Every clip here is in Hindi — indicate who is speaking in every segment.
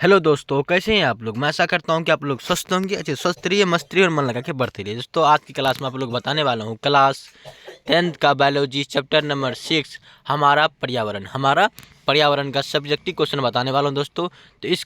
Speaker 1: हेलो दोस्तों, कैसे हैं आप लोग। मैं आशा करता हूं कि आप लोग स्वस्थ होंगे, अच्छे स्वस्थ रहिए, मस्त रहिए और मन लगा के बढ़ते रहिए। दोस्तों आज की क्लास में आप लोग बताने वाला हूं क्लास 10th का बायोलॉजी चैप्टर नंबर 6 हमारा पर्यावरण का सब्जेक्टिव क्वेश्चन बताने वाला हूं दोस्तों। तो इस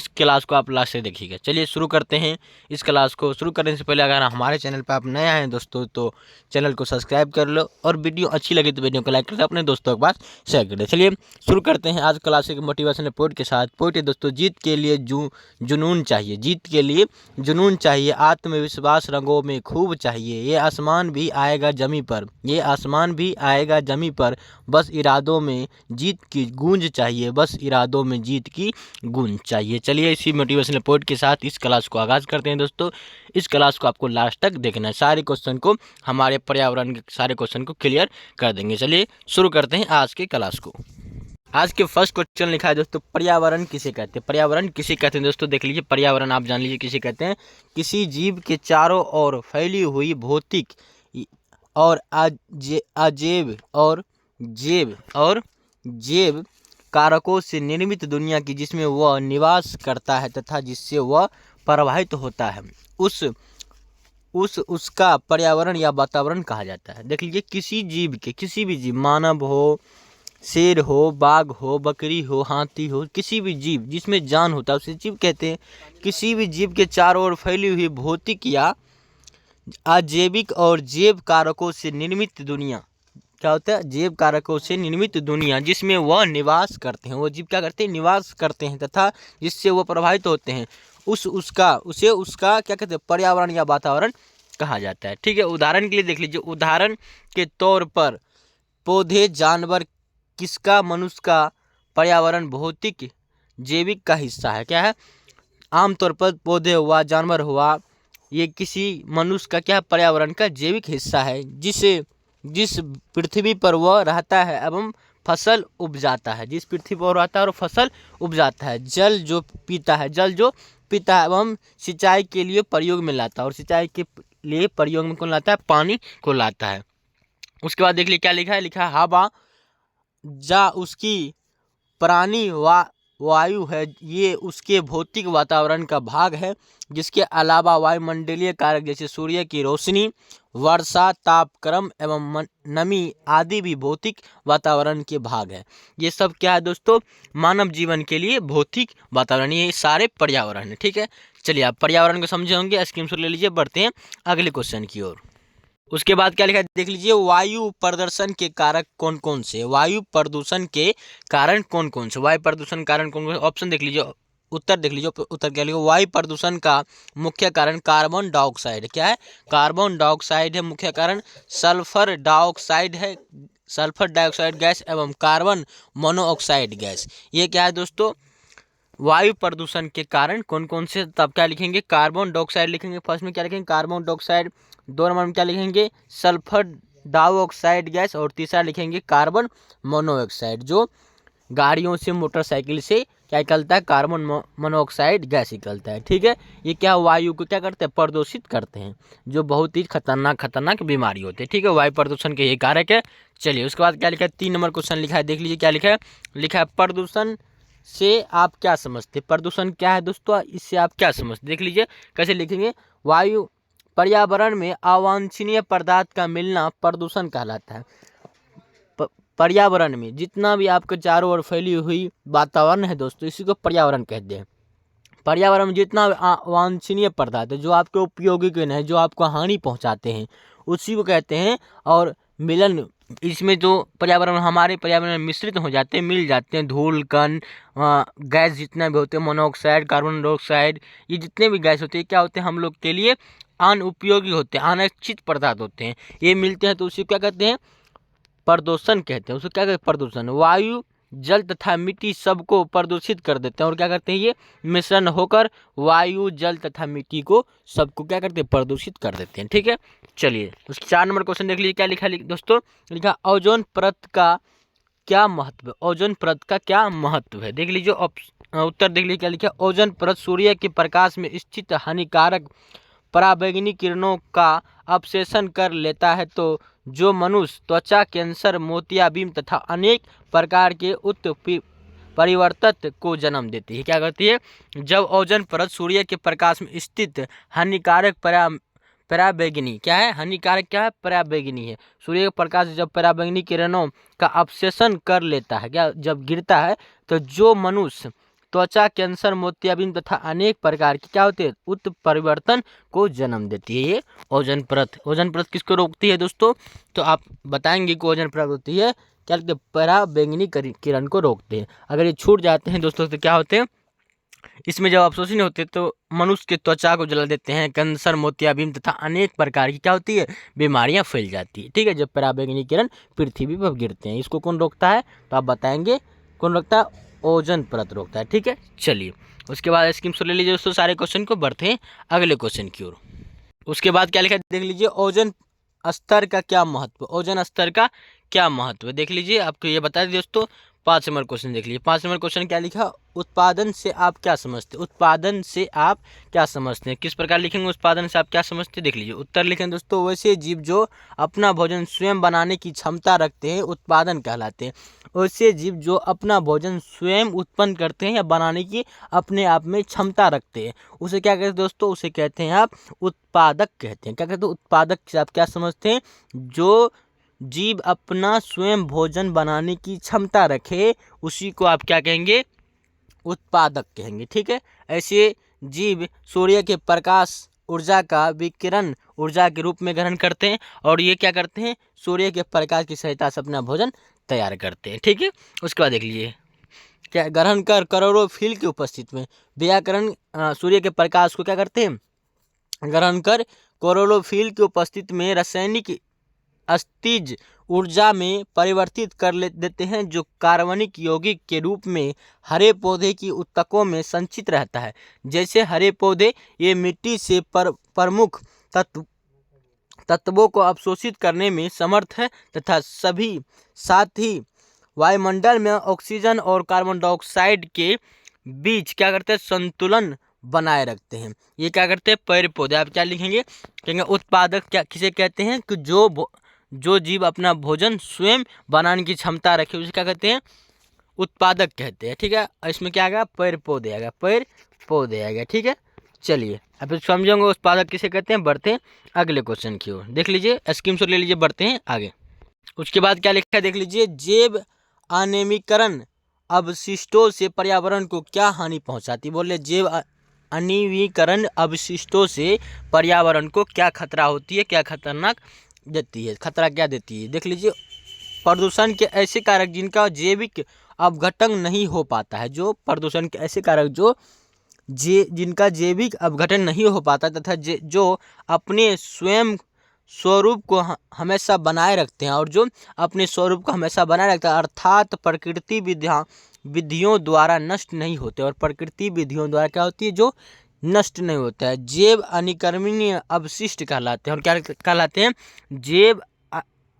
Speaker 1: क्लास को आप लास्ट से देखिएगा। चलिए शुरू करते हैं। इस क्लास को शुरू करने से पहले अगर हमारे चैनल पर आप नए हैं दोस्तों तो चैनल को सब्सक्राइब कर लो, और वीडियो अच्छी लगी तो वीडियो को लाइक करके अपने दोस्तों के पास शेयर कर दे। चलिए शुरू करते हैं आज क्लासिक मोटिवेशनल पोइट के साथ। पोइट है दोस्तों, जीत के लिए जुनून चाहिए, जीत के लिए जुनून चाहिए, आत्मविश्वास रंगों में खूब चाहिए, ये आसमान भी आएगा जमी पर, ये आसमान भी आएगा जमी पर, बस इरादों में जीत की गूंज चाहिए, बस इरादों में जीत की गूंज चाहिए। चलिए इसी मोटिवेशनल पोइट के साथ इस क्लास को आगाज़ करते हैं दोस्तों। इस क्लास को आपको लास्ट तक देखना है, सारे क्वेश्चन को, हमारे पर्यावरण के सारे क्वेश्चन को क्लियर कर देंगे। चलिए शुरू करते हैं आज के क्लास को। आज के फर्स्ट क्वेश्चन लिखा है दोस्तों, पर्यावरण किसे कहते हैं। पर्यावरण किसे कहते हैं दोस्तों, देख लीजिए। पर्यावरण आप जान लीजिए किसे कहते हैं। किसी जीव के चारों ओर फैली हुई भौतिक और जैव कारकों से निर्मित दुनिया की, जिसमें वह निवास करता है तथा जिससे वह प्रभावित होता है, उसका पर्यावरण या वातावरण कहा जाता है। देख लीजिए, किसी जीव के, किसी भी जीव, मानव हो, शेर हो, बाघ हो, बकरी हो, हाथी हो, किसी भी जीव जिसमें जान होता है उसे जीव कहते हैं। किसी भी जीव के चारों ओर फैली हुई भौतिक या अजैविक और जैव कारकों से निर्मित दुनिया, क्या होता है, जैव कारकों से निर्मित दुनिया, जिसमें वह निवास करते हैं, वो जीव क्या करते हैं, निवास करते हैं, तथा जिससे वह प्रभावित होते हैं, उसका क्या कहते हैं, पर्यावरण या वातावरण कहा जाता है। ठीक है, उदाहरण के लिए देख लीजिए। उदाहरण के तौर पर पौधे, जानवर, किसका, मनुष्य का पर्यावरण भौतिक जैविक का हिस्सा है। क्या है, आमतौर पर पौधे हुआ, जानवर हुआ, ये किसी मनुष्य का क्या, पर्यावरण का जैविक हिस्सा है, जिस पृथ्वी पर वह रहता है एवं फसल उपजाता है, जिस पृथ्वी पर रहता है और फसल उपजाता है। जल जो पीता है एवं सिंचाई के लिए प्रयोग में लाता है, और सिंचाई के लिए प्रयोग में कौन लाता है, पानी को लाता है। उसके बाद देख लीजिए क्या लिखा है। लिखा है हवा जा उसकी प्राणी वायु है, ये उसके भौतिक वातावरण का भाग है। जिसके अलावा वायुमंडलीय कारक जैसे सूर्य की रोशनी, वर्षा, तापक्रम एवं नमी आदि भी भौतिक वातावरण के भाग है। ये सब क्या है दोस्तों, मानव जीवन के लिए भौतिक वातावरण, ये सारे पर्यावरण है। ठीक है, चलिए आप पर्यावरण को समझे होंगे, स्क्रीनशॉट ले लीजिए। बढ़ते हैं अगले क्वेश्चन की ओर। उसके बाद क्या लिखा है, देख लीजिए। वायु प्रदूषण के कारक कौन कौन से, वायु प्रदूषण के कारण कौन कौन से, वायु प्रदूषण कारण कौन कौन से, ऑप्शन देख लीजिए, उत्तर देख लीजिए। उत्तर क्या लिखा, वायु प्रदूषण का मुख्य कारण कार्बन डाइऑक्साइड, क्या है, कार्बन डाइऑक्साइड है मुख्य कारण। सल्फर डाइऑक्साइड है, सल्फर डाइऑक्साइड गैस एवं कार्बन मोनोऑक्साइड गैस, ये क्या है दोस्तों, वायु प्रदूषण के कारण कौन कौन से। तब क्या लिखेंगे, कार्बन डाइऑक्साइड लिखेंगे फर्स्ट में, क्या लिखेंगे, कार्बन डाइऑक्साइड। दो नंबर में क्या लिखेंगे, सल्फर डाइऑक्साइड गैस, और तीसरा लिखेंगे कार्बन मोनोऑक्साइड। जो गाड़ियों से, मोटरसाइकिल से क्या निकलता है, कार्बन मोनोऑक्साइड गैस निकलता है। ठीक है, ये क्या वायु को क्या करते हैं, प्रदूषित करते हैं, जो बहुत ही खतरनाक बीमारी होती है। ठीक है, वायु प्रदूषण के ये कारक है। चलिए उसके बाद क्या लिखा है, 3 नंबर क्वेश्चन लिखा है, देख लीजिए क्या लिखा है। लिखा है प्रदूषण से आप क्या समझते, प्रदूषण क्या है दोस्तों, इससे आप क्या समझते, देख लीजिए कैसे लिखेंगे। वायु पर्यावरण में अवांछनीय पदार्थ का मिलना प्रदूषण कहलाता है। पर्यावरण में जितना भी आपके चारों ओर फैली हुई वातावरण है दोस्तों, इसी को पर्यावरण कहते हैं। पर्यावरण में जितना अवांछनीय पदार्थ है, जो आपके उपयोगी के नहीं, जो आपको हानि पहुंचाते हैं, उसी को कहते हैं। और मिलन, इसमें जो पर्यावरण, हमारे पर्यावरण में मिश्रित हो जाते हैं, मिल जाते हैं, धूल कण, गैस जितना भी होते हैं, मोनोऑक्साइड, कार्बन डाइऑक्साइड, ये जितने भी गैस होते हैं, क्या होते हैं, हम लोग के लिए अनुपयोगी होते हैं, अनिश्चित पदार्थ होते हैं, ये मिलते हैं तो उसी क्या कहते हैं, प्रदूषण कहते हैं। उसको क्या कहते हैं, प्रदूषण। वायु, जल तथा मिट्टी सबको प्रदूषित कर देते हैं, और क्या करते हैं, ये मिश्रण होकर वायु, जल तथा मिट्टी को सबको क्या करते हैं, प्रदूषित कर देते हैं। ठीक है, चलिए उसके 4 नंबर क्वेश्चन देख लीजिए क्या लिखा दोस्तों। लिखा ओजोन परत का क्या महत्व है, ओजोन परत का क्या महत्व है, देख लीजिए। उत्तर देख लीजिए क्या लिखा, ओजोन परत सूर्य के प्रकाश में स्थित हानिकारक पराबैंगनी किरणों का अवशेषण कर लेता है, तो जो मनुष्य, त्वचा कैंसर, मोतियाबिंद तथा अनेक प्रकार के परिवर्तन को जन्म देती है। क्या करती है? जब ओजोन परत सूर्य के प्रकाश में स्थित हानिकारक पराबैंगनी, क्या है? हानिकारक क्या है? पराबैंगनी है। सूर्य के प्रकाश जब पराबैंगनी किरणों का अवशोषण कर लेता है, क्या जब गिरता है, तो जो मनुष्य, त्वचा, कैंसर, मोतियाबिंद तथा अनेक प्रकार की क्या होते हैं? उत्परिवर्तन को जन्म देती है ये ओजोन परत। ओजोन परत किसको रोकती है दोस्तों? तो आप बताएंगे कि ओजोन परत होती है क्या? पराबैंगनी किरण को रोकते हैं। अगर ये छूट जाते हैं दोस्तों तो क्या होते हैं? इसमें जब अवशोषण होते तो मनुष्य के त्वचा को जला देते हैं, कैंसर, मोतियाबिंद तथा अनेक प्रकार की क्या होती है? बीमारियां फैल जाती है। ठीक है, जब पराबैंगनी किरण पृथ्वी पर गिरते हैं। इसको कौन रोकता है? तो आप बताएंगे कौन रोकता है? ओजोन परत रोकता है। ठीक है, चलिए उसके बाद स्कीम से ले लीजिए दोस्तों सारे क्वेश्चन को, बढ़ते हैं अगले क्वेश्चन की ओर। उसके बाद क्या लिखा है देख लीजिए, ओजोन स्तर का क्या महत्व? ओजोन स्तर का क्या महत्व देख लीजिए। आपको ये बता दें दोस्तों, 5 नंबर क्वेश्चन देख लीजिए। 5 नंबर क्वेश्चन क्या लिखा? उत्पादन से आप क्या समझते? उत्पादन से आप क्या समझते हैं? किस प्रकार लिखेंगे उत्पादन से आप क्या समझते हैं? देख लीजिए उत्तर लिखें दोस्तों, वैसे जीव जो अपना भोजन स्वयं बनाने की क्षमता रखते हैं उत्पादन कहलाते हैं। वैसे जीव जो अपना भोजन स्वयं उत्पन्न करते हैं या बनाने की अपने आप में क्षमता रखते हैं, उसे क्या कहते हैं दोस्तों? उसे कहते हैं आप उत्पादक कहते हैं। क्या कहते हैं? उत्पादक से आप क्या समझते हैं? जो जीव अपना स्वयं भोजन बनाने की क्षमता रखे उसी को आप क्या कहेंगे? उत्पादक कहेंगे। ठीक है, ऐसे जीव सूर्य के प्रकाश ऊर्जा का विकिरण ऊर्जा के रूप में ग्रहण करते हैं और ये क्या करते हैं? सूर्य के प्रकाश की सहायता से अपना भोजन तैयार करते हैं। ठीक है, उसके बाद देख लीजिए क्या ग्रहण कर क्लोरोफिल की उपस्थिति में व्याकरण सूर्य के प्रकाश को क्या करते हैं? ग्रहण कर क्लोरोफिल की उपस्थिति में रासायनिक अस्थिज ऊर्जा में परिवर्तित कर देते हैं, जो कार्बनिक यौगिक के रूप में हरे पौधे की उत्तकों में संचित रहता है। जैसे हरे पौधे ये मिट्टी से प्रमुख तत्वों को अवशोषित करने में समर्थ है तथा सभी साथ ही वायुमंडल में ऑक्सीजन और कार्बन डाइऑक्साइड के बीच क्या करते हैं? संतुलन बनाए रखते हैं। ये क्या करते हैं? पेड़ पौधे। आप क्या लिखेंगे? कहेंगे उत्पादक क्या किसे कहते हैं? कि जो जीव अपना भोजन स्वयं बनाने की क्षमता रखे उसे क्या कहते हैं? उत्पादक कहते हैं। ठीक है, इसमें क्या आएगा? पेड़ पौधे आएगा, पेड़ पौधे आएगा। ठीक है, चलिए अब समझेंगे उत्पादक किसे कहते हैं। बढ़ते हैं अगले क्वेश्चन की ओर, देख लीजिए स्कीम से ले लीजिए, बढ़ते हैं आगे। उसके बाद क्या लिखा है देख लीजिए, जैव अनिवीकरण अवशिष्टों से पर्यावरण को क्या हानि पहुंचाती? बोले जैव अनिवीकरण अवशिष्टों से पर्यावरण को क्या खतरा होती है, क्या खतरनाक देती है? खतरा क्या देती है? देख लीजिए, प्रदूषण के ऐसे कारक जिनका जैविक अपघटन नहीं हो पाता है। जो प्रदूषण के ऐसे कारक जिनका जैविक अपघटन नहीं हो पाता तथा जो अपने स्वयं स्वरूप को हमेशा बनाए रखते हैं और जो अपने स्वरूप को हमेशा बनाए रखता है, अर्थात प्रकृति विधियों द्वारा नष्ट नहीं होते। और प्रकृति विधियों द्वारा क्या होती है? जो नष्ट नहीं होता है, जैव अनिकर्मणीय अवशिष्ट कहलाते हैं। और क्या कहलाते हैं? जैव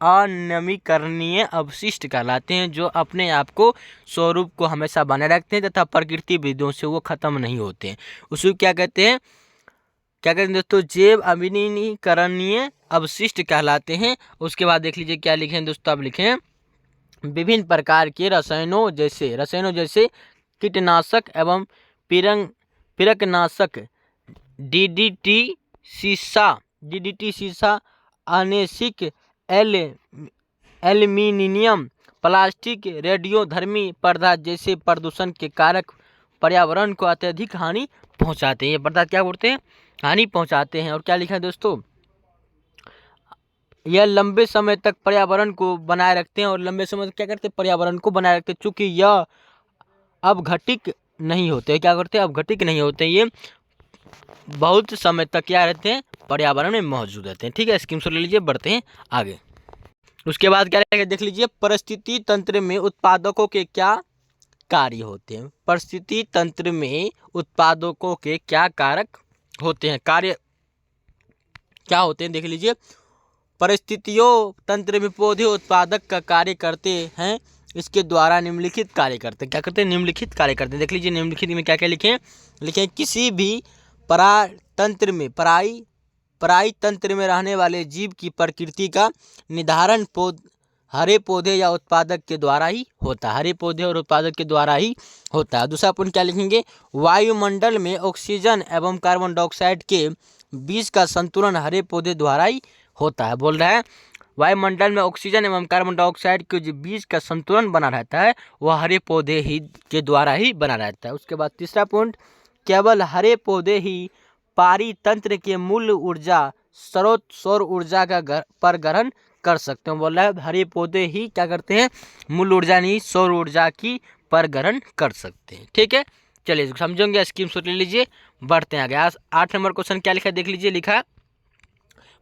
Speaker 1: अनवीकरणीय अवशिष्ट कहलाते हैं, जो अपने आप को स्वरूप को हमेशा बनाए रखते हैं तथा प्रकृति विधियों से वो खत्म नहीं होते हैं। उसे क्या कहते हैं? क्या कहते हैं दोस्तों? जैव अनवीकरणीय अवशिष्ट कहलाते हैं। उसके बाद देख लीजिए क्या लिखे हैं दोस्तों, आप लिखें विभिन्न प्रकार के रसायनों जैसे कीटनाशक एवं पिरकनाशक डीडीटी सीसा अनेसिक एल्युमिनियम प्लास्टिक रेडियोधर्मी पदार्थ जैसे प्रदूषण के कारक पर्यावरण को अत्यधिक हानि पहुंचाते हैं। ये पदार्थ क्या करते हैं? हानि पहुंचाते हैं। और क्या लिखा है दोस्तों, यह लंबे समय तक पर्यावरण को बनाए रखते हैं। और लंबे समय तक क्या करते हैं? पर्यावरण को बनाए रखते हैं। चूंकि यह अपघटित नहीं होते, क्या करते हैं? अपघटित नहीं होते, ये बहुत समय तक क्या रहते हैं? पर्यावरण में मौजूद रहते हैं। ठीक है, स्कीम से ले लीजिए, बढ़ते हैं आगे। उसके बाद क्या रहेगा देख लीजिए, परिस्थिति तंत्र में उत्पादकों के क्या कार्य होते हैं? परिस्थिति तंत्र में उत्पादकों के क्या कारक होते हैं, कार्य क्या होते हैं? देख लीजिए, परिस्थितियों तंत्र में पौधे उत्पादक का कार्य करते हैं। इसके द्वारा निम्नलिखित कार्य करते हैं। क्या करते हैं? निम्नलिखित कार्य करते हैं। देख लीजिए निम्नलिखित में क्या क्या लिखें? लिखें किसी भी पराई तंत्र में रहने वाले जीव की प्रकृति का निर्धारण हरे पौधे या उत्पादक के द्वारा ही होता है, हरे पौधे और उत्पादक के द्वारा ही होता है। दूसरा पॉइंट क्या लिखेंगे, वायुमंडल में ऑक्सीजन एवं कार्बन डाइऑक्साइड के बीच का संतुलन हरे पौधे द्वारा ही होता है। बोल रहा है वायुमंडल में ऑक्सीजन एवं कार्बन डाइऑक्साइड के जो बीच का संतुलन बना रहता है वह हरे पौधे ही के द्वारा ही बना रहता है। उसके बाद तीसरा पॉइंट, केवल हरे पौधे ही पारितंत्र के मूल ऊर्जा स्रोत सौर ऊर्जा का पर ग्रहण कर सकते हैं। बोल रहा है हरे पौधे ही क्या करते हैं, मूल ऊर्जा नहीं सौर ऊर्जा की पर ग्रहण कर सकते हैं। ठीक है, चलिए समझेंगे, स्कीम सोच ले लीजिए, बढ़ते हैं आगे। 8 नंबर क्वेश्चन क्या लिखा है देख लीजिए, लिखा है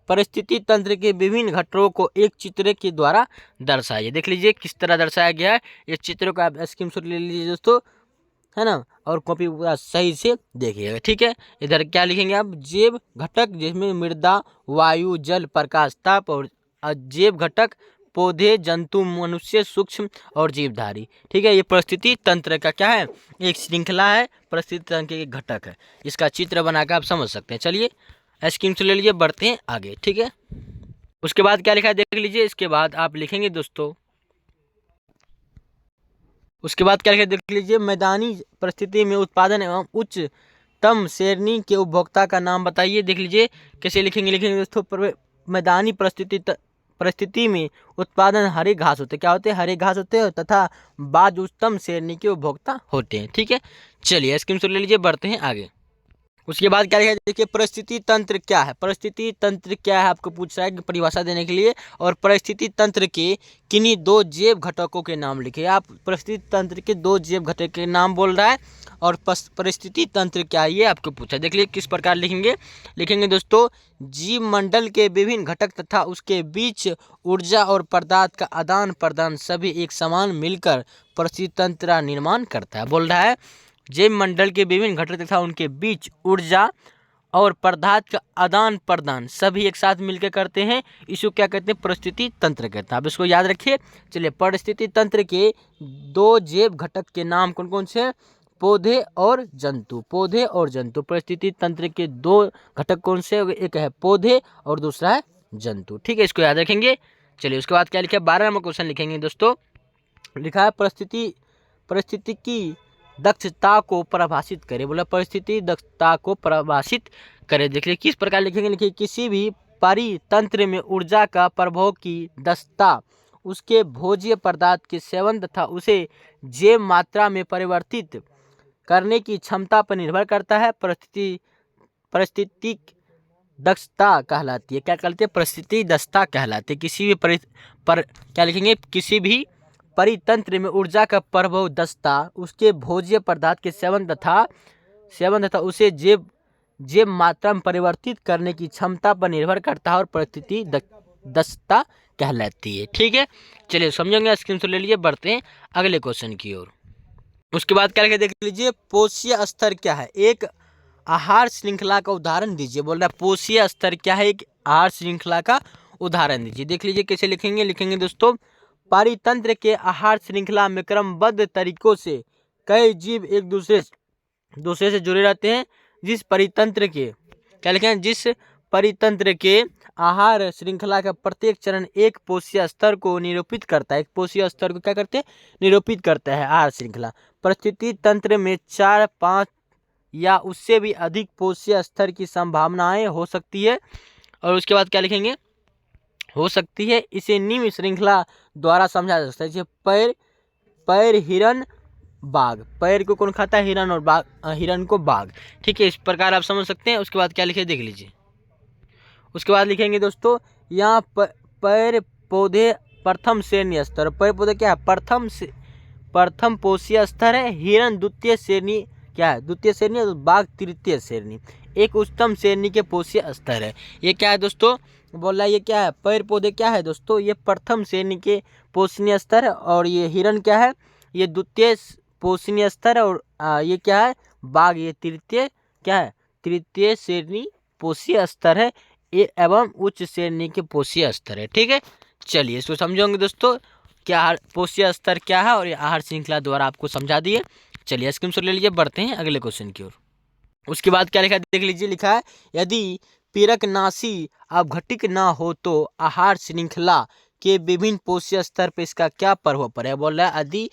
Speaker 1: परिस्थिति तंत्र के विभिन्न घटकों को एक चित्र के द्वारा दर्शाइए। देख लीजिए किस तरह दर्शाया गया है, इस चित्र को आप स्क्रीन शॉट ले लीजिए दोस्तों, है ना, और कॉपी पूरा सही से देखिएगा। ठीक है, इधर क्या लिखेंगे आप, जैव घटक जिसमें मृदा, वायु, जल, प्रकाश, ताप और अजैव घटक पौधे, जंतु, मनुष्य, सूक्ष्म और जीवधारी। ठीक है, ये परिस्थिति तंत्र का क्या है, एक श्रृंखला है, परिस्थिति तंत्र के घटक है, इसका चित्र बनाकर आप समझ सकते हैं। चलिए स्क्रीन से ले लीजिए, बढ़ते हैं आगे। ठीक है, उसके बाद क्या लिखा है देख लीजिए, इसके बाद आप लिखेंगे दोस्तों, उसके बाद क्या लिखा है देख लीजिए, मैदानी परिस्थिति में उत्पादन एवं उच्चतम श्रेणी के उपभोक्ता का नाम बताइए। देख लीजिए कैसे लिखेंगे दोस्तों, मैदानी परिस्थिति में उत्पादन हरे घास होते, क्या होते हैं, हरे घास होते हैं तथा बाज उच्चतम श्रेणी के उपभोक्ता होते हैं। ठीक है, चलिए स्क्रीनशॉट ले लीजिए, बढ़ते हैं आगे। उसके बाद क्या लिखा है देखिए, परिस्थिति तंत्र क्या है, परिस्थिति तंत्र क्या है आपको पूछ रहा है परिभाषा देने के लिए, और परिस्थिति तंत्र के किन्हीं 2 जैव घटकों के नाम लिखे। आप परिस्थिति तंत्र के 2 जैव घटक के नाम बोल रहा है, और परिस्थिति तंत्र क्या है ये आपको पूछा। देख लीजिए किस प्रकार लिखेंगे दोस्तों, जीव मंडल के विभिन्न घटक तथा उसके बीच ऊर्जा और पदार्थ का आदान प्रदान सभी एक समान मिलकर परिस्थिति तंत्र का निर्माण करता है। बोल रहा है जैव मंडल के विभिन्न घटक तथा उनके बीच ऊर्जा और पदार्थ का आदान प्रदान सभी एक साथ मिलकर करते हैं, इसको क्या कहते हैं, परिस्थिति तंत्र कहते हैं। आप इसको याद रखिए। चलिए, परिस्थिति तंत्र के 2 जैव घटक के नाम कौन कौन से हैं, पौधे और जंतु। पौधे और जंतु, परिस्थिति तंत्र के 2 घटक कौन से, एक है पौधे और दूसरा है जंतु। ठीक है, इसको याद रखेंगे। चलिए उसके बाद क्या लिखा है, 12 नंबर क्वेश्चन लिखेंगे दोस्तों, लिखा है परिस्थिति की दक्षता को परिभाषित करें। बोला परिस्थिति दक्षता को परिभाषित करें। देखिए किस प्रकार लिखेंगे, लिखिए किसी भी परितंत्र में ऊर्जा का प्रभाव की दक्षता उसके भोज्य पदार्थ के सेवन तथा उसे जैव मात्रा में परिवर्तित करने की क्षमता पर निर्भर करता है। परिस्थितिक दक्षता कहलाती है, क्या कहलाती है, परिस्थिति दक्षता कहलाती है। किसी भी क्या लिखेंगे, किसी भी परितंत्र में ऊर्जा का प्रभाव दक्षता उसके भोज्य पदार्थ के सेवन तथा उसे जैव मात्रा में परिवर्तित करने की क्षमता पर निर्भर करता है और परिस्थिति दक्षता कहलाती है। ठीक है, चलिए समझेंगे, स्क्रीनशॉट ले लीजिए, बढ़ते हैं अगले क्वेश्चन की ओर। उसके बाद क्या देख लीजिए, पोषीय स्तर क्या है, एक आहार श्रृंखला का उदाहरण दीजिए। बोल रहा है पोषीय स्तर क्या है, एक आहार श्रृंखला का उदाहरण दीजिए। देख लीजिए कैसे लिखेंगे दोस्तों, परितंत्र के आहार श्रृंखला में क्रमबद्ध तरीकों से कई जीव एक दूसरे से जुड़े रहते हैं। जिस परितंत्र के आहार श्रृंखला का प्रत्येक चरण एक पोषीय स्तर को निरूपित करता है। एक पोषीय स्तर को क्या करते हैं, निरूपित करता है आहार श्रृंखला। परिस्थिति तंत्र में 4, 5 या उससे भी अधिक पोषीय स्तर की संभावनाएं हो सकती है। और उसके बाद क्या लिखेंगे, हो सकती है, इसे निम्न श्रृंखला द्वारा समझा जा सकता है। जैसे पैर हिरन बाघ, पैर को कौन खाता है, हिरन, और बाघ, हिरन को बाघ। ठीक है, इस प्रकार आप समझ सकते हैं। उसके बाद क्या लिखे देख लीजिए, उसके बाद लिखेंगे दोस्तों, यहाँ पैर पौधे प्रथम श्रेणी स्तर, पैर पौधे क्या है, प्रथम पोषीय स्तर है, हिरन द्वितीय श्रेणी क्या है, द्वितीय श्रेणी, और बाघ तृतीय श्रेणी, एक उच्चतम श्रेणी के पोषीय स्तर है। ये क्या है दोस्तों, बोल रहा है ये क्या है, पेड़ पौधे क्या है दोस्तों, ये प्रथम श्रेणी के पोषणीय स्तर, और ये हिरन क्या है, ये द्वितीय पोषणीय स्तर, और ये क्या है, बाघ, ये तृतीय क्या है, तृतीय श्रेणी पोषीय स्तर है, ये एवं उच्च श्रेणी के पोषीय स्तर है। ठीक है, चलिए इसको समझोगे दोस्तों, क्या पोषीय स्तर क्या है, और ये आहार श्रृंखला द्वारा आपको समझा दिए। चलिए स्क्रीनशॉट ले लीजिए, बढ़ते हैं अगले क्वेश्चन की ओर। उसके बाद क्या लिखा है देख लीजिए, लिखा है यदि पीरकनाशी अपघटित ना हो तो आहार श्रृंखला के विभिन्न पोषीय स्तर पर इसका क्या प्रभाव पड़ेगा। बोल रहा है यदि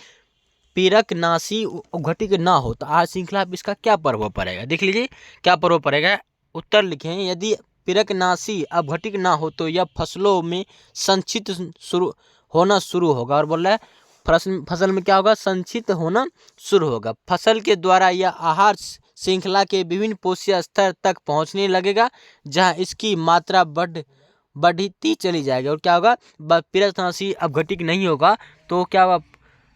Speaker 1: पीरकनाशी उद्घटित ना हो तो आहार श्रृंखला पर इसका क्या प्रभाव पड़ेगा। देख लीजिए क्या प्रभाव पड़ेगा। उत्तर लिखें, यदि पीरकनाशी अपघटित ना हो तो यह फसलों में संचित होना शुरू होगा। और बोल रहा है फसल में क्या होगा, संचित होना शुरू होगा। फसल के द्वारा यह आहार श्रृंखला के विभिन्न पोषीय स्तर तक पहुंचने लगेगा, जहां इसकी मात्रा बढ़ती चली जाएगी। और क्या होगा, पीरकनाशी अपघटित नहीं होगा तो क्या होगा,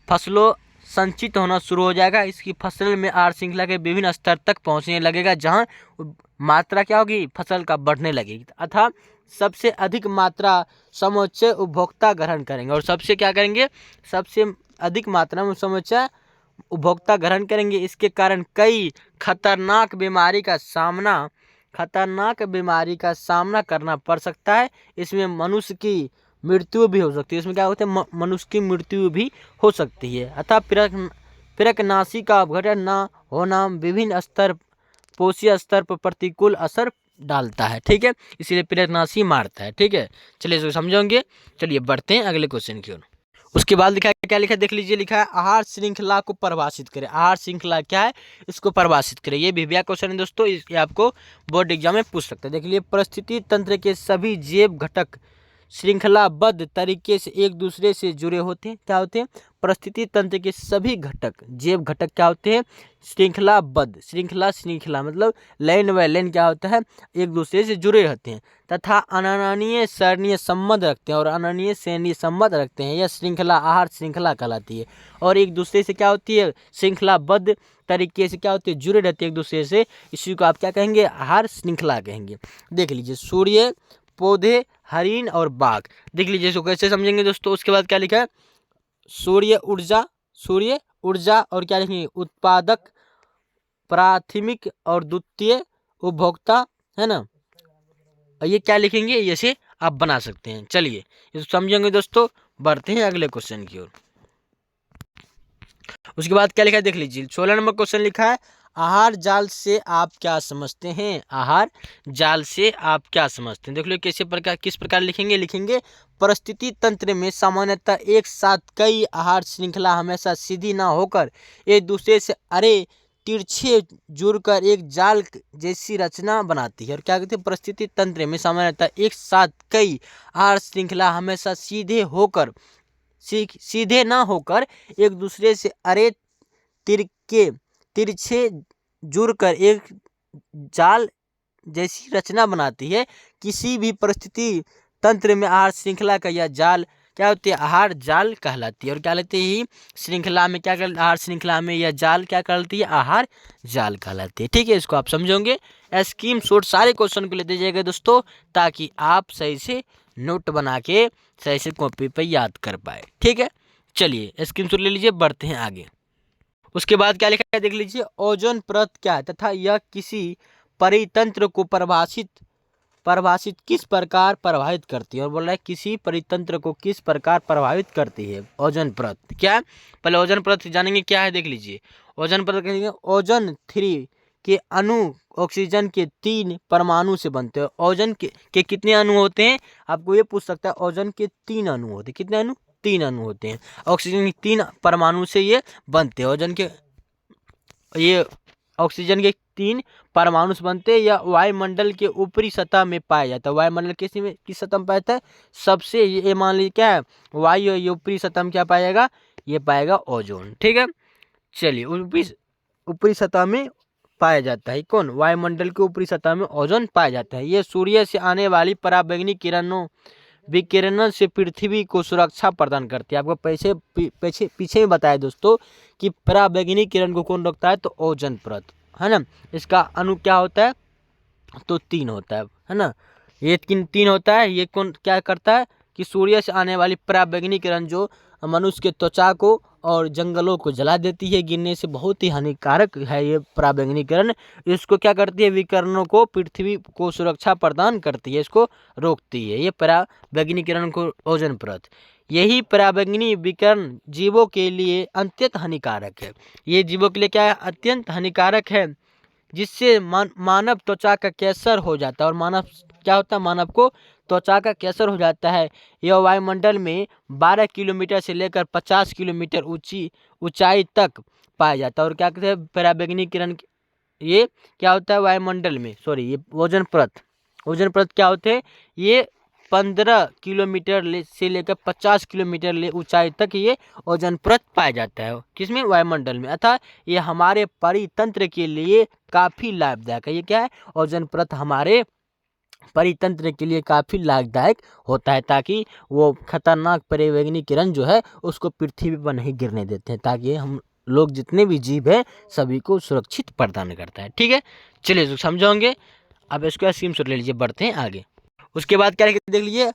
Speaker 1: फसलों संचित होना शुरू हो जाएगा। इसकी फसल में आहार श्रृंखला के विभिन्न स्तर तक पहुंचने लगेगा, जहां मात्रा क्या होगी, फसल का बढ़ने लगेगी। अतः सबसे अधिक मात्रा समुच्चय उपभोक्ता ग्रहण करेंगे। और सबसे क्या करेंगे, सबसे अधिक मात्रा में समुच्चय उपभोक्ता ग्रहण करेंगे। इसके कारण कई खतरनाक बीमारी का सामना करना पड़ सकता है। इसमें मनुष्य की मृत्यु भी हो सकती है। इसमें क्या होता है, मनुष्य की मृत्यु भी हो सकती है। अतः पीरकनाशी का अपघटन न होना विभिन्न पोषीय स्तर पर प्रतिकूल असर डालता है। ठीक है, इसीलिए पीरकनाशी मारता है। ठीक है, चलिए इसको समझेंगे। चलिए बढ़ते हैं अगले क्वेश्चन की ओर। उसके बाद लिखा है, क्या लिखा है देख लीजिए, लिखा है आहार श्रृंखला को परिभाषित करें। आहार श्रृंखला क्या है, इसको परिभाषित करें। ये भी क्वेश्चन है दोस्तों, ये आपको बोर्ड एग्जाम में पूछ सकते हैं। देख लीजिए, परिस्थिति तंत्र के सभी जैव घटक श्रृंखलाबद्ध तरीके से एक दूसरे से जुड़े होते हैं। क्या होते हैं, परिस्थिति तंत्र के सभी घटक, जैव घटक क्या होते हैं, श्रृंखलाबद्ध। श्रृंखला मतलब लाइन बाय लाइन क्या होता है, एक दूसरे से जुड़े रहते हैं तथा अनन्य सरणीय संबंध रखते हैं और अनन्य श्रेणी संबंध रखते हैं। यह श्रृंखला आहार श्रृंखला कहलाती है। और एक दूसरे से क्या होती है, श्रृंखलाबद्ध तरीके से क्या होती है, जुड़े रहते हैं एक दूसरे से। इसी को आप क्या कहेंगे, आहार श्रृंखला कहेंगे। देख लीजिए, सूर्य, पौधे, हरिण और बाघ। देख लीजिए इसको कैसे समझेंगे दोस्तों। उसके बाद क्या लिखा है, सूर्य ऊर्जा और क्या लिखेंगे, उत्पादक, प्राथमिक और द्वितीय उपभोक्ता, है ना। ये क्या लिखेंगे, ये से आप बना सकते हैं। चलिए इसको समझेंगे दोस्तों। बढ़ते हैं अगले क्वेश्चन की ओर। उसके बाद क्या लिखा है देख लीजिए, 16 नंबर क्वेश्चन लिखा है, आहार जाल से आप क्या समझते हैं। आहार जाल से आप क्या समझते हैं। देख लो किस प्रकार लिखेंगे। परिस्थिति तंत्र में सामान्यतः एक साथ कई आहार श्रृंखला हमेशा सीधी ना होकर एक दूसरे से तिरछे जुड़कर एक जाल जैसी रचना बनाती है। और क्या कहते हैं, परिस्थिति तंत्र में सामान्यतः एक साथ कई आहार श्रृंखला हमेशा सीधे ना होकर एक दूसरे से तिरछे जुड़कर एक जाल जैसी रचना बनाती है। किसी भी परिस्थिति तंत्र में आहार श्रृंखला का यह जाल क्या होती है, आहार जाल कहलाती है। और क्या लेते ही श्रृंखला में क्या कर, आहार श्रृंखला में यह जाल क्या कहलाती है, आहार जाल कहलाती है। ठीक है, इसको आप समझोगे। स्कीम शॉट सारे क्वेश्चन को लेते जाइएगा दोस्तों, ताकि आप सही से नोट बना के सही से कॉपी पे याद कर पाए। ठीक है, चलिए स्क्रीन शॉट ले लीजिए, बढ़ते हैं आगे। उसके बाद क्या लिखा है देख लीजिए, ओजोन परत क्या है तथा यह किसी परितंत्र को परिभाषित किस प्रकार प्रभावित करती है। और बोल रहा है किसी परितंत्र को किस प्रकार प्रभावित करती है ओजोन परत। क्या है, पहले ओजोन परत जानेंगे क्या है। देख लीजिए, ओजोन परत कहेंगे, ओजोन 3 के अणु ऑक्सीजन के 3 परमाणु से बनते हैं। ओजोन के कितने अणु होते हैं, आपको ये पूछ सकता है। ओजोन के 3 अणु होते हैं। कितने अणु, 3 अणु होते हैं। ऑक्सीजन के 3 परमाणु से ये बनते हैं। ओजोन के ये ऑक्सीजन के 3 परमाणु से बनते हैं। या वायुमंडल के ऊपरी सतह में पाया जाता है। वायुमंडल किस सतह में पाया जाता है, सबसे ये मान लीजिए क्या है, वायु ये ऊपरी सतह में क्या पाएगा, ये पाएगा ओजोन। ठीक है, चलिए ऊपरी सतह में पाया जाता है। कौन, वायुमंडल के ऊपरी सतह में ओजोन पाया जाता है। ये सूर्य से आने वाली पराबैंगनी विकिरणों से पृथ्वी को सुरक्षा प्रदान करती है। आपको पीछे में बताया दोस्तों कि पराबैंगनी किरण को कौन रोकता है, तो ओजोन परत, है ना। इसका अणु क्या होता है, तो 3 होता है ना। ये 3 होता है। ये कौन क्या करता है कि सूर्य से आने वाली पराबैंगनी किरण जो मनुष्य के त्वचा को और जंगलों को जला देती है, गिरने से बहुत ही हानिकारक है ये पराबैंगनी किरण। इसको क्या करती है, विकिरणों को, पृथ्वी को सुरक्षा प्रदान करती है, इसको रोकती है ये पराबैंगनी किरण को ओजोन परत। यही पराबैंगनी विकिरण जीवों के लिए अत्यंत हानिकारक है। ये जीवों के लिए क्या है, अत्यंत हानिकारक है, जिससे मानव त्वचा का कैंसर हो जाता है। और मानव क्या होता है, मानव को त्वचा का कैंसर हो जाता है। यह वायुमंडल में 12 किलोमीटर से लेकर 50 किलोमीटर ऊंचाई तक पाया जाता है। और क्या कहते हैं, पराबैंगनी किरण, ये क्या होता है वायुमंडल में, सॉरी ये ओजोन परत क्या होते हैं, ये 15 किलोमीटर से लेकर 50 किलोमीटर ऊंचाई तक ये ओजोन परत पाया जाता है, किसमें, वायुमंडल में। अतः ये हमारे परितंत्र के लिए काफ़ी लाभदायक है। ये क्या है, ओजोन परत हमारे परितंत्र के लिए काफ़ी लाभदायक होता है, ताकि वो खतरनाक पराबैंगनी किरण जो है उसको पृथ्वी पर नहीं गिरने देते हैं, ताकि हम लोग जितने भी जीव हैं सभी को सुरक्षित प्रदान करता है। ठीक है, चलिए समझोगे। अब इसको स्क्रीनशॉट ले लीजिए, बढ़ते हैं आगे। उसके बाद क्या देख लीजिए,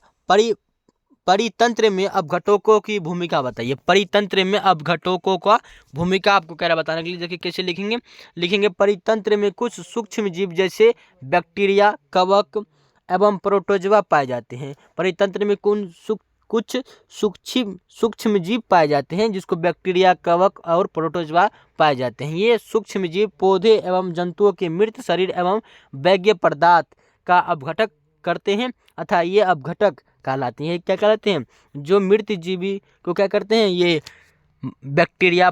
Speaker 1: परितंत्र में अपघटकों की भूमिका बताइए। परितंत्र में अपघटकों का भूमिका आपको कह रहा बताने के लिए, देखिए कैसे लिखेंगे परितंत्र में कुछ सूक्ष्म जीव जैसे बैक्टीरिया, कवक एवं प्रोटोजोआ पाए जाते हैं। परितंत्र में कुछ सूक्ष्म जीव पाए जाते हैं, जिसको बैक्टीरिया, कवक और प्रोटोजोआ पाए जाते हैं। ये सूक्ष्म जीव पौधे एवं जंतुओं के मृत शरीर एवं बैग्य पदार्थ का अपघटन करते हैं, अतः ये अपघटक कहलाते हैं। क्या कहलाते हैं, जो मृत जीवी को क्या करते हैं, ये बैक्टीरिया,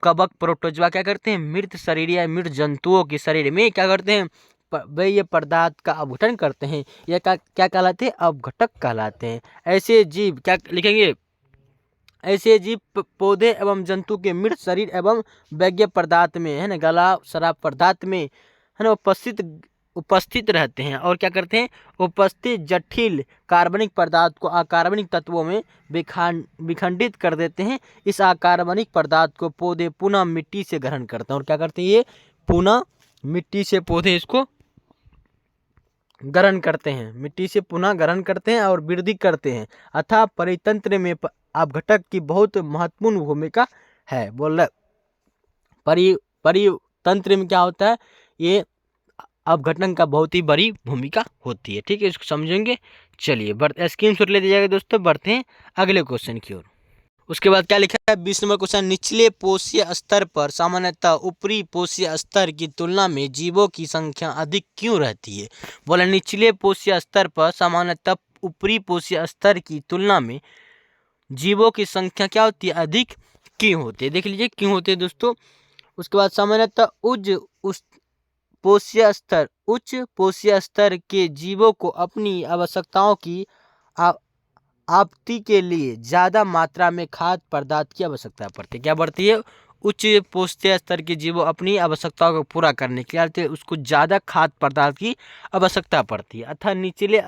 Speaker 1: कवक, प्रोटोजोआ क्या करते हैं, मृत शरीर या मृत जंतुओं के शरीर में क्या करते हैं, वे ये पदार्थ का अपघटन करते हैं। यह क्या कहलाते हैं, अपघटक कहलाते हैं। ऐसे जीव क्या लिखेंगे, ऐसे जीव पौधे एवं जंतु के मृत शरीर एवं बैग्य पदार्थ में, है ना, गला शराब पदार्थ में, है ना, उपस्थित रहते हैं। और क्या करते हैं, उपस्थित जटिल कार्बनिक पदार्थ को अकार्बनिक तत्वों में विखंडित कर देते हैं। इस अकार्बनिक पदार्थ को पौधे पुनः मिट्टी से ग्रहण करते हैं। और क्या करते हैं, ये पुनः मिट्टी से पौधे इसको ग्रहण करते हैं, मिट्टी से पुनः ग्रहण करते हैं और वृद्धि करते हैं। अतः परितंत्र में अपघटक की बहुत महत्वपूर्ण भूमिका है। बोल रहे परितंत्र में क्या होता है, ये अपघटन का बहुत ही बड़ी भूमिका होती है। ठीक है, इसको समझेंगे। चलिए स्क्रीनशॉट ले दीजिएगा दोस्तों, बढ़ते हैं अगले क्वेश्चन की ओर। उसके बाद क्या लिखा है, 20 नंबर क्वेश्चन, निचले पोषीय स्तर पर सामान्यतः ऊपरी पोषीय स्तर की तुलना में जीवों की संख्या अधिक क्यों रहती है। बोला निचले पोषीय स्तर पर सामान्यतः ऊपरी पोषीय स्तर की तुलना में जीवों की संख्या क्या होती है, अधिक क्यों होती है। देख लीजिए क्यों होती है दोस्तों। उसके बाद सामान्यतः उच्च पोषीय स्तर के जीवों को अपनी आवश्यकताओं की आपूर्ति के लिए ज़्यादा मात्रा में खाद्य पदार्थ की आवश्यकता पड़ती है। क्या बढ़ती है, उच्च पोषीय स्तर के जीवों अपनी आवश्यकताओं को पूरा करने के लिए उसको ज़्यादा खाद्य पदार्थ की आवश्यकता पड़ती है। अतः निचले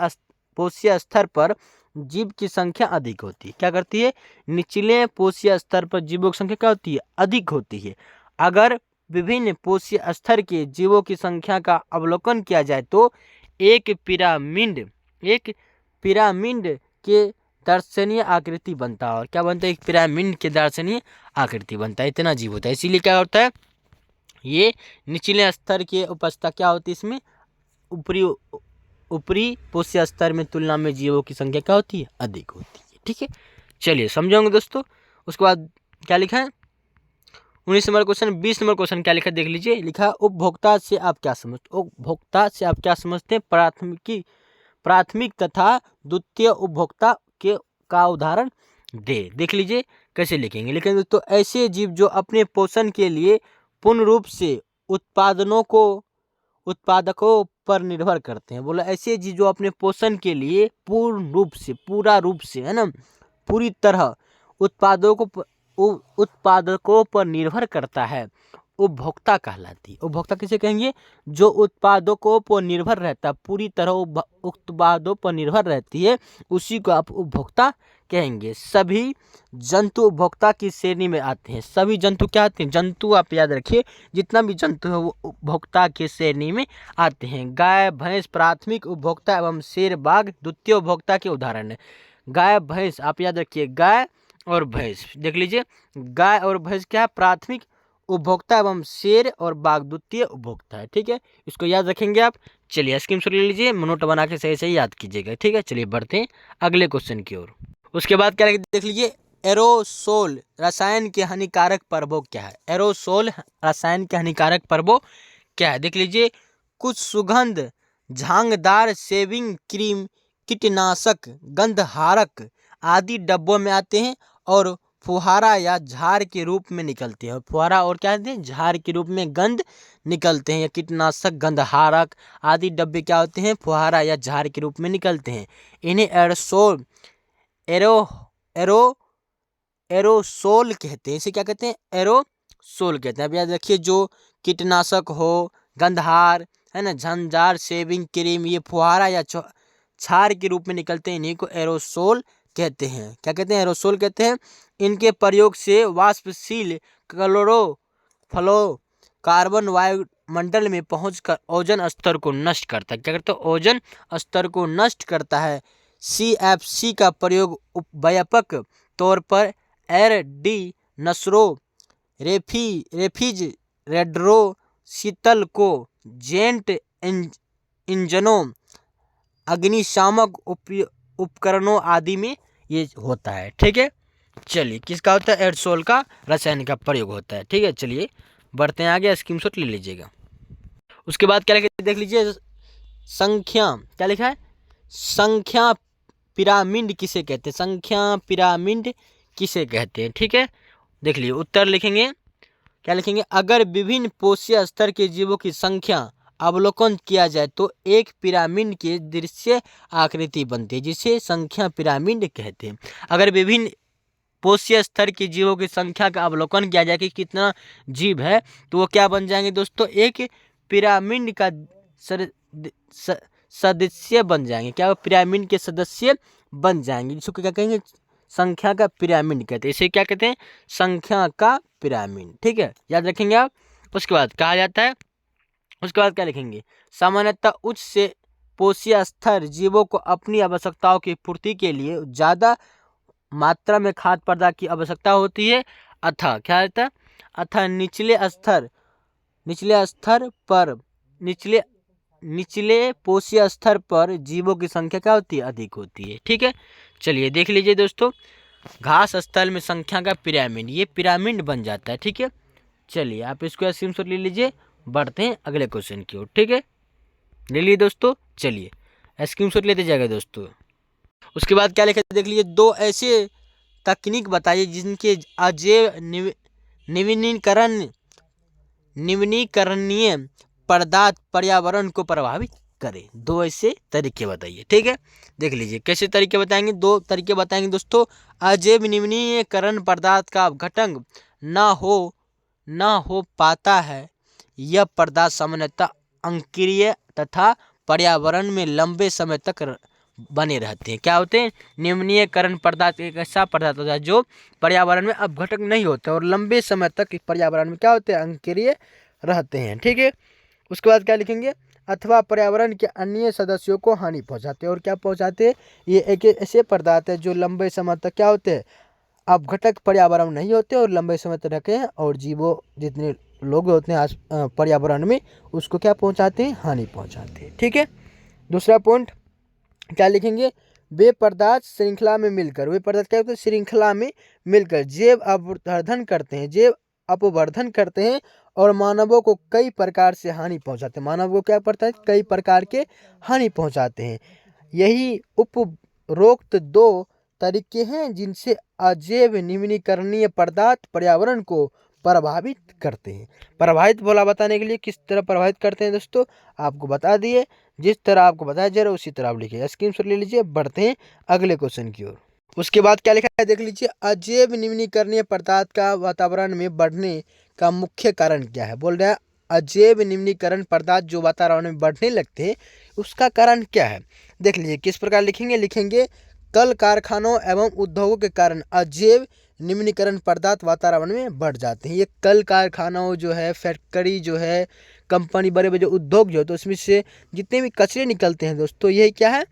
Speaker 1: पोषीय स्तर पर जीव की संख्या अधिक होती है। क्या करती है, निचले पोषीय स्तर पर जीवों की संख्या क्या होती है, अधिक होती है। अगर विभिन्न पोषीय स्तर के जीवों की संख्या का अवलोकन किया जाए तो एक पिरामिड के दर्शनीय आकृति बनता है। और क्या बनता है, एक पिरामिड के दर्शनीय आकृति बनता है। इतना जीव होता है, इसीलिए क्या होता है, ये निचले स्तर की उपस्थिति क्या होती है, इसमें ऊपरी पोषीय स्तर में तुलना में जीवों की संख्या क्या होती है, अधिक होती है। ठीक है, चलिए समझोगे दोस्तों। उसके बाद क्या लिखा है, 19 नंबर क्वेश्चन। 20 नंबर क्वेश्चन क्या लिखा देख लीजिए, लिखा उपभोक्ता से आप क्या समझते हैं, प्राथमिक तथा द्वितीय उपभोक्ता का उदाहरण दे। देख लीजिए कैसे लिखेंगे दोस्तों, ऐसे जीव जो अपने पोषण के लिए पूर्ण रूप से उत्पादकों पर निर्भर करते हैं। बोला ऐसे जीव जो अपने पोषण के लिए पूरा रूप से है ना, पूरी तरह उत्पादकों पर निर्भर करता है, उपभोक्ता कहलाती है। उपभोक्ता किसे कहेंगे, जो उत्पादकों पर निर्भर रहता है, पूरी तरह उत्पादों पर निर्भर रहती है, उसी को आप उपभोक्ता कहेंगे। सभी जंतु उपभोक्ता की श्रेणी में आते हैं। सभी जंतु क्या आते हैं, जंतु आप याद रखिए, जितना भी जंतु है वो उपभोक्ता की श्रेणी में आते हैं। गाय, भैंस प्राथमिक उपभोक्ता एवं शेर, बाघ द्वितीय उपभोक्ता के उदाहरण है। गाय, भैंस आप याद रखिए, गाय और भैंस देख लीजिए, गाय और भैंस क्या है, प्राथमिक उपभोक्ता एवं शेर और बाघ द्वितीय उपभोक्ता है। ठीक है, इसको याद रखेंगे आप। चलिए स्क्रीनशॉट ले लीजिए, नोट बना के सही सही याद कीजिएगा। ठीक है, चलिए बढ़ते हैं अगले क्वेश्चन की ओर। उसके बाद क्या देख लीजिए, एरोसोल रसायन के हानिकारक प्रभाव क्या है। एरोसोल रसायन के हानिकारक प्रभाव क्या है, देख लीजिए, कुछ सुगंध झांगदार शेविंग क्रीम, कीटनाशक, गंधहारक आदि डब्बों में आते हैं और फुहारा या झार के रूप में निकलते हैं। फुहारा और क्या होते हैं, झार के रूप में गंध निकलते हैं। या कीटनाशक, गंधहारक आदि डब्बे क्या होते हैं, फुहारा या झार के रूप में निकलते हैं। इन्हें एरोसोल एरो एरोसोल कहते हैं। इसे क्या कहते हैं, एरोसोल कहते हैं। अब याद रखिए, जो कीटनाशक हो, गंधहार है ना, झंझार, शेविंग क्रीम, ये फुहारा या छार के रूप में निकलते हैं। इन्हीं को एरोसोल कहते हैं। क्या कहते हैं, एरोसोल कहते हैं। इनके प्रयोग से वाष्पशील क्लोरोफ्लोरोकार्बन वायुमंडल में पहुंचकर ओजोन स्तर को नष्ट करता है। क्या करता है, ओजोन स्तर को नष्ट करता है। CFC का प्रयोग व्यापक तौर पर एयर डी नसरो, रेफ्रिजरेटरों, शीतल को, जेट इंजनों, अग्निशामक उपकरणों आदि में ये होता है। ठीक है, चलिए, किसका होता है, एरोसोल का रसायन का प्रयोग होता है। ठीक है, चलिए बढ़ते हैं आगे, स्क्रीनशॉट ले लीजिएगा। उसके बाद क्या लिखा है, देख लीजिए, संख्या, क्या लिखा है, संख्या पिरामिड किसे कहते हैं, संख्या पिरामिड किसे कहते हैं। ठीक है, देख लीजिए, उत्तर लिखेंगे, क्या लिखेंगे, अगर विभिन्न पोषीय स्तर के जीवों की संख्या अवलोकन किया जाए तो एक पिरामिड की दृश्य आकृति बनती है, जिसे संख्या पिरामिड कहते हैं। अगर विभिन्न पोषीय स्तर के जीवों की संख्या का अवलोकन किया जाए कि कितना जीव है, तो वो क्या बन जाएंगे दोस्तों, एक पिरामिड का सदस्य बन जाएंगे। क्या, वो पिरामिड के सदस्य बन जाएंगे, जिसको क्या कहेंगे, संख्या का पिरामिड कहते हैं। इसे क्या कहते हैं, संख्या का पिरामिड। ठीक है, याद रखेंगे आप। उसके बाद कहा जाता है, उसके बाद क्या लिखेंगे, सामान्यतः उच्च से पोषीय स्तर जीवों को अपनी आवश्यकताओं की पूर्ति के लिए ज़्यादा मात्रा में खाद्य पदार्थ की आवश्यकता होती है। अतः क्या रहता है, अतः निचले पोषीय स्तर पर जीवों की संख्या क्या होती है, अधिक होती है। ठीक है, चलिए देख लीजिए दोस्तों, घास स्थल में संख्या का पिरामिड, ये पिरामिड बन जाता है। ठीक है, चलिए आप इसको स्क्रीनशॉट ले लीजिए, बढ़ते हैं अगले क्वेश्चन की ओर। ठीक है, ले लिए दोस्तों, चलिए स्क्रीनशॉट लेते जाएगा दोस्तों। उसके बाद क्या लिखा, देख लीजिए, दो ऐसे तकनीक बताइए जिनके अजैव नवीनीकरणीय पदार्थ पर्यावरण को प्रभावित करें। दो ऐसे तरीके बताइए। ठीक है, देख लीजिए कैसे तरीके बताएंगे, दो तरीके बताएंगे दोस्तों। अजैव नवीनीकरण पदार्थ का घटक ना हो पाता है, यह पदार्थ सामान्यतः अंकीय तथा पर्यावरण में लंबे समय तक बने रहते हैं। क्या होते हैं, नवीनीकरण पदार्थ एक ऐसा पदार्थ होता है जो पर्यावरण में अपघटक नहीं होता और लंबे समय तक पर्यावरण में क्या होते हैं, अंकीय रहते हैं। ठीक है, उसके बाद क्या लिखेंगे, अथवा पर्यावरण के अन्य सदस्यों को हानि पहुंचाते हैं। और क्या पहुंचाते हैं, ये एक ऐसे पदार्थ है जो लंबे समय तक क्या होते हैं, अपघटक पर्यावरण नहीं होते और लंबे समय तक रखे हैं, और जीवों जितने लोग होते हैं पर्यावरण में, उसको क्या पहुंचाते हैं, हानि पहुंचाते हैं। ठीक है, दूसरा पॉइंट क्या लिखेंगे, वे पदार्थ श्रृंखला में मिलकर, वे पदार्थ क्या होते हैं, श्रृंखला में मिलकर जैव अपवर्धन करते हैं और मानवों को कई प्रकार से हानि पहुंचाते हैं। मानव को क्या पड़ता है, कई प्रकार के हानि पहुंचाते हैं। यही उपरोक्त दो तरीके हैं जिनसे अजैव नवीनीकरणीय पदार्थ पर्यावरण को प्रभावित करते हैं। प्रभावित बोला बताने के लिए किस तरह प्रभावित करते हैं दोस्तों, आपको बता दिए, जिस तरह आपको बताया जा रहा है उसी तरह आप लिखिए, स्क्रीनशॉट ले लीजिए, बढ़ते हैं अगले क्वेश्चन की ओर। उसके बाद क्या लिखा है, देख लीजिए, अजैव नवीनीकरणीय पदार्थ का वातावरण में बढ़ने का मुख्य कारण क्या है। बोल रहा है अजैव नवीनीकरण पदार्थ जो वातावरण में बढ़ने लगते हैं उसका कारण क्या है। देख लीजिए किस प्रकार लिखेंगे, कल कारखानों एवं उद्योगों के कारण अजैव नवीनीकरण पदार्थ वातावरण में बढ़ जाते हैं। ये कल कारखानाओं जो है, फैक्ट्री जो है, कंपनी, बड़े बड़े उद्योग जो है, तो उसमें से जितने भी कचरे निकलते हैं दोस्तों, यही क्या है,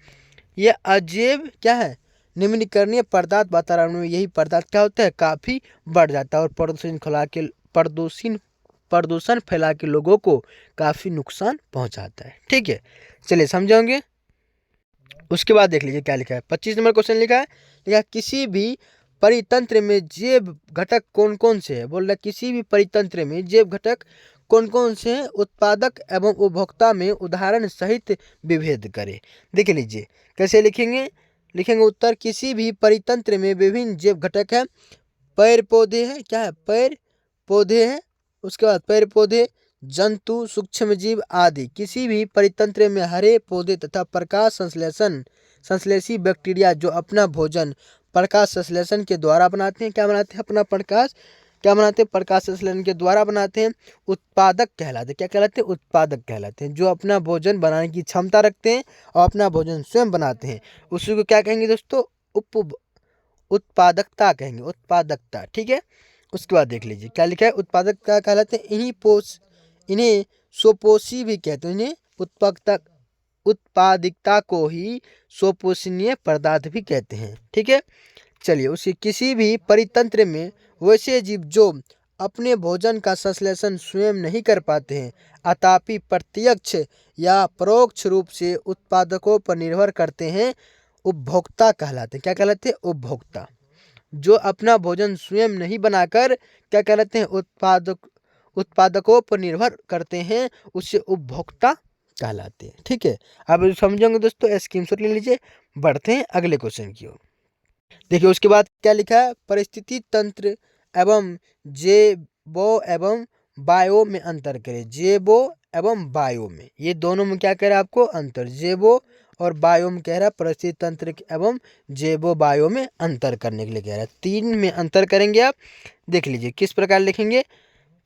Speaker 1: ये अजैव क्या है, नवीनीकरणीय पदार्थ वातावरण में यही पदार्थ क्या होता है, काफ़ी बढ़ जाता है और प्रदूषण फैला के लोगों को काफ़ी नुकसान पहुंचाता है। ठीक है, चलिए समझेंगे। उसके बाद देख लीजिए क्या लिखा है, 25 नंबर क्वेश्चन लिखा है, किसी भी परितंत्र में जैव घटक कौन कौन से है। बोल रहा है किसी भी परितंत्र में जैव घटक कौन कौन से हैं? उत्पादक एवं उपभोक्ता में उदाहरण सहित विभेद करें। देख लीजिए कैसे लिखेंगे। लिखेंगे उत्तर, किसी भी परितंत्र में विभिन्न जैव घटक है, पेड़ पौधे हैं, क्या है? पेड़ पौधे हैं, उसके बाद पेड़ पौधे, जंतु, सूक्ष्म जीव आदि। किसी भी परितंत्र में हरे पौधे तथा प्रकाश संश्लेषी बैक्टीरिया जो अपना भोजन प्रकाश संश्लेषण के द्वारा बनाते हैं। क्या बनाते हैं? अपना प्रकाश क्या बनाते हैं? प्रकाश संश्लेषण के द्वारा बनाते हैं। उत्पादक कहलाते हैं। क्या कहलाते हैं? उत्पादक कहलाते हैं। जो अपना भोजन बनाने की क्षमता रखते हैं और अपना भोजन स्वयं बनाते हैं, उसी को क्या कहेंगे दोस्तों? उत्पादकता कहेंगे, उत्पादकता। ठीक है, उसके बाद देख लीजिए क्या लिखा है। उत्पादकता कहलाते हैं इन्हें स्वपोषी भी कहते हैं। इन्हें उत्पादकता को ही स्वपोषणीय पदार्थ भी कहते हैं। ठीक है, चलिए उसके किसी भी परितंत्र में वैसे जीव जो अपने भोजन का संश्लेषण स्वयं नहीं कर पाते हैं अथापि प्रत्यक्ष या परोक्ष रूप से उत्पादकों पर निर्भर करते हैं, उपभोक्ता कहलाते हैं। क्या कहलाते हैं? उपभोक्ता। जो अपना भोजन स्वयं नहीं बनाकर क्या कहलाते हैं? उत्पादकों पर निर्भर करते हैं, उससे उपभोक्ता कहलाते हैं। ठीक है, अब समझेंगे दोस्तों, स्क्रीनशॉट ले लीजिए। बढ़ते हैं अगले क्वेश्चन की ओर। देखिए उसके बाद क्या लिखा है। परिस्थिति तंत्र एवं जैवो एवं बायो में अंतर करें। जैवो एवं बायो में, ये दोनों में क्या कह रहा है आपको? अंतर। जैवो और बायो में कह रहा है, परिस्थिति तंत्र एवं जैवो बायो में अंतर करने के लिए कह रहा है। 3 में अंतर करेंगे आप। देख लीजिए किस प्रकार लिखेंगे।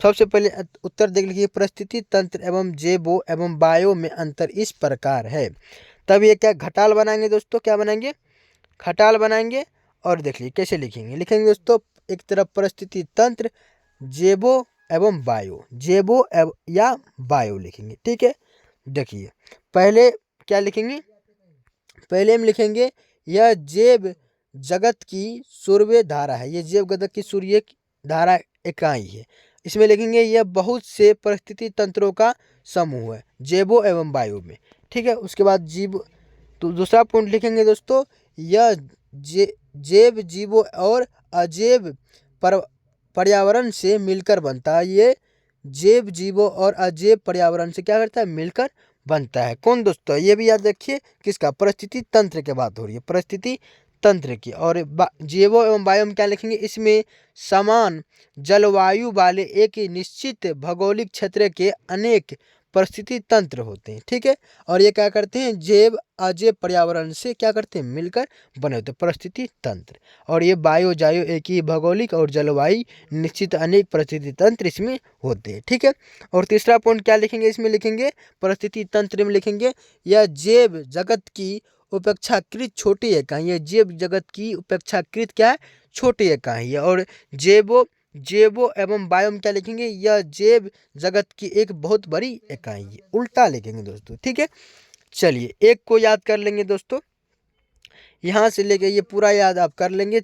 Speaker 1: सबसे पहले उत्तर देख लीजिए, परिस्थिति तंत्र एवं जैवो एवं बायो में अंतर इस प्रकार है। तब ये क्या घटाल बनाएंगे दोस्तों? क्या बनाएंगे? खटाल बनाएंगे। और देख लीजिए कैसे लिखेंगे। लिखेंगे दोस्तों, एक तरफ परिस्थिति तंत्र, जैवो एवं बायो, जैवो या बायो लिखेंगे। ठीक है, देखिए पहले क्या लिखेंगे। पहले हम लिखेंगे यह जैव जगत की सूर्य धारा है। ये जैव जगत की सूर्य धारा इकाई है। इसमें लिखेंगे यह बहुत से परिस्थिति तंत्रों का समूह है, जैवो एवं बायो में। ठीक है, उसके बाद जीव, तो दूसरा पॉइंट लिखेंगे दोस्तों, यह जैव जीवों और अजैव पर्यावरण से मिलकर बनता है। ये जैव जीवों और अजैव पर्यावरण से क्या करता है? मिलकर बनता है। कौन दोस्तों? ये भी याद रखिए, किसका? परिस्थिति तंत्र की बात हो रही है, परिस्थिति तंत्र की। और जैवो एवं बायो में क्या लिखेंगे? इसमें समान जलवायु वाले एक निश्चित भौगोलिक क्षेत्र के अनेक परिस्थिति तंत्र होते हैं। ठीक है, और ये क्या करते हैं? जैव अजैव पर्यावरण से क्या करते हैं? मिलकर बने होते हैं, परिस्थिति तंत्र। और ये बायो जायो एक ही भौगोलिक और जलवायु निश्चित अनेक परिस्थिति तंत्र इसमें होते हैं। ठीक है, और तीसरा पॉइंट क्या लिखेंगे? इसमें लिखेंगे परिस्थिति तंत्र में लिखेंगे यह जैव जगत की उपेक्षाकृत छोटी इकाई है। जैव जगत की उपेक्षाकृत क्या है? छोटी इकाई है। और जैवो एवं बायो में क्या लिखेंगे? यह जैव जगत की एक बहुत बड़ी इकाई है। उल्टा लिखेंगे दोस्तों। ठीक है, चलिए एक को याद कर लेंगे दोस्तों, यहाँ से लेके ये पूरा याद आप कर लेंगे।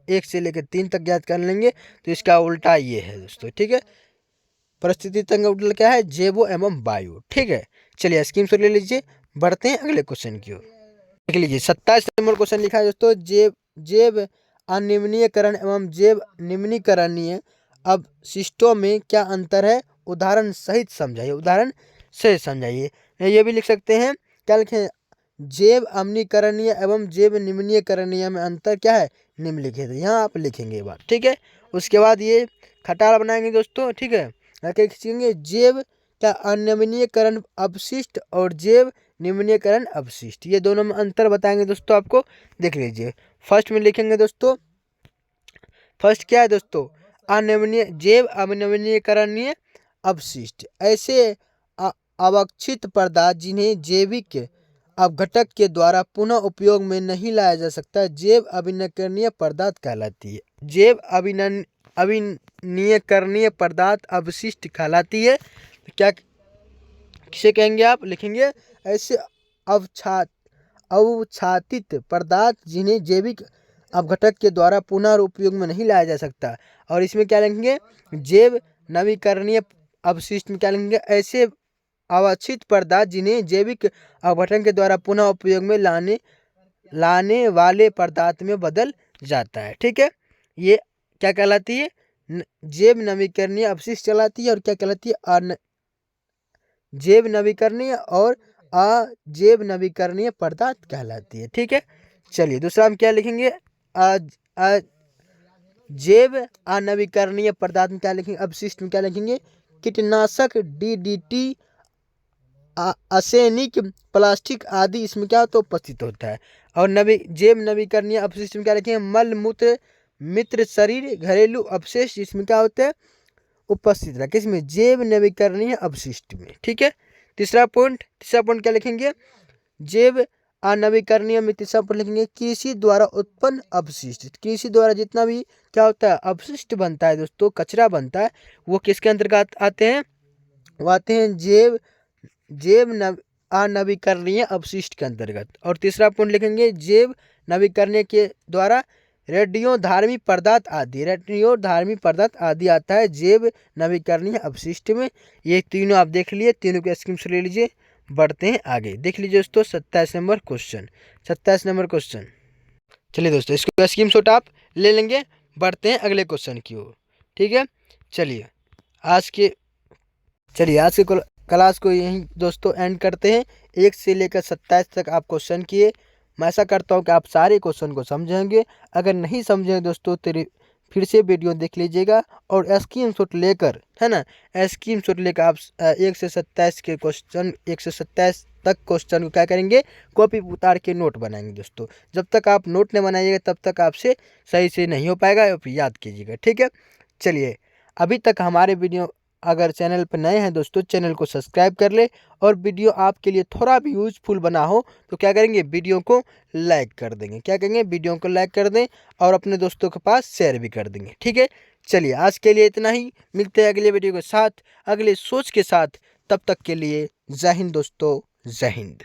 Speaker 1: 1 से लेकर 3 तक याद कर लेंगे। तो इसका उल्टा ये है दोस्तों। ठीक है, परिस्थिति तंत्र उल्टा क्या है? जैवो एवं बायो। ठीक है, चलिए स्क्रीनशॉट ले लीजिए। बढ़ते हैं अगले क्वेश्चन की ओर। देख लीजिए 27 नंबर क्वेश्चन लिखा है दोस्तों, जैव अनिम्नीयकरण एवं जैव निम्नीकरणीय अवशिष्टों में क्या अंतर है? उदाहरण सहित समझाइए। उदाहरण सहित समझाइए। ये भी लिख सकते हैं, क्या लिखें? जैव अम्लीकरणीय एवं जैव निम्नीकरणीय में अंतर क्या है? निम्नलिखित। यहाँ आप लिखेंगे बात। ठीक है, उसके बाद ये खटाल बनाएंगे दोस्तों। ठीक है, खींचेंगे जैव क्या अनिम्नीयकरण अवशिष्ट और जैव निम्नीकरण अवशिष्ट, ये दोनों में अंतर बताएंगे दोस्तों आपको। देख लीजिए फर्स्ट में लिखेंगे दोस्तों, फर्स्ट क्या है दोस्तों? जैव अनिम्नीयकरणीय अवशिष्ट ऐसे अवक्षित पदार्थ जिन्हें जैविक अपघटक के द्वारा पुनः उपयोग में नहीं लाया जा सकता, जैव अविनयकरणीय पदार्थ कहलाती है। जैव अविनयकरणीय पदार्थ अवशिष्ट कहलाती है। तो क्या किसे कहेंगे आप? लिखेंगे ऐसे अवक्षातित पदार्थ जिन्हें जैविक अपघटक के द्वारा पुनः उपयोग में नहीं लाया जा सकता। और इसमें क्या लिखेंगे? जैव नवीकरणीय अवशिष्ट में क्या लिखेंगे? ऐसे अवक्षित पदार्थ जिन्हें जैविक अपघटन के द्वारा पुनः उपयोग में लाने वाले पदार्थ में बदल जाता है। ठीक है, ये क्या कहलाती है? जैव नवीकरणीय अवशिष्ट कहलाती है। और क्या कहलाती है? जैव नवीकरणीय और अजैव नवीकरणीय पदार्थ कहलाती है। ठीक है, चलिए दूसरा हम क्या लिखेंगे, जैव अनवीकरणीय पदार्थ में क्या लिखेंगे, अपशिष्ट में क्या लिखेंगे, कीटनाशक, DDT, आर्सेनिक, प्लास्टिक आदि इसमें क्या होता है, उपस्थित होता है। और जैव नवीकरणीय अपशिष्ट में क्या लिखेंगे, मल मूत्र मित्र शरीर घरेलू अवशेष इसमें क्या होते हैं, उपस्थित रहा किसमें, जैव नवीकरणीय अपशिष्ट में। ठीक है, तीसरा पॉइंट क्या लिखेंगे, जैव अनवीकरणीय में तीसरा पॉइंट लिखेंगे, कृषि द्वारा उत्पन्न अपशिष्ट। कृषि द्वारा जितना भी क्या होता है, अपशिष्ट बनता है दोस्तों, कचरा बनता है, वो किसके अंतर्गत आते हैं, वो आते हैं जैव अनवीकरणीय अपशिष्ट के अंतर्गत। और तीसरा पॉइंट लिखेंगे, जैव नवीकरणीय के द्वारा रेडियोधर्मी पदार्थ आदि आता है जैव नवीकरणीय अपशिष्ट में। ये तीनों आप देख लिए, तीनों के स्क्रीनशॉट ले लीजिए। बढ़ते हैं आगे, देख लीजिए दोस्तों 27 नंबर क्वेश्चन। चलिए दोस्तों इसको स्क्रीनशॉट आप ले लेंगे। बढ़ते हैं अगले क्वेश्चन की ओर। ठीक है, चलिए आज के क्लास को यहीं दोस्तों एंड करते हैं। 1 से लेकर 27 तक आप क्वेश्चन किए। मैं ऐसा करता हूं कि आप सारे क्वेश्चन को समझेंगे। अगर नहीं समझेंगे दोस्तों तो फिर से वीडियो देख लीजिएगा और स्क्रीनशॉट लेकर, है ना, स्क्रीनशॉट लेकर आप 1 से 27 के क्वेश्चन, 1 से 27 तक क्वेश्चन को क्या करेंगे, कॉपी उतार के नोट बनाएंगे दोस्तों। जब तक आप नोट नहीं बनाइएगा तब तक आपसे सही से नहीं हो पाएगा, याद कीजिएगा। ठीक है, चलिए अभी तक हमारे वीडियो अगर चैनल पर नए हैं दोस्तों, चैनल को सब्सक्राइब कर ले, और वीडियो आपके लिए थोड़ा भी यूजफुल बना हो तो क्या करेंगे, वीडियो को लाइक कर देंगे। क्या करेंगे, वीडियो को लाइक कर दें और अपने दोस्तों के पास शेयर भी कर देंगे। ठीक है, चलिए आज के लिए इतना ही। मिलते हैं अगले वीडियो के साथ, अगले सोच के साथ। तब तक के लिए जय हिंद दोस्तों, जय हिंद।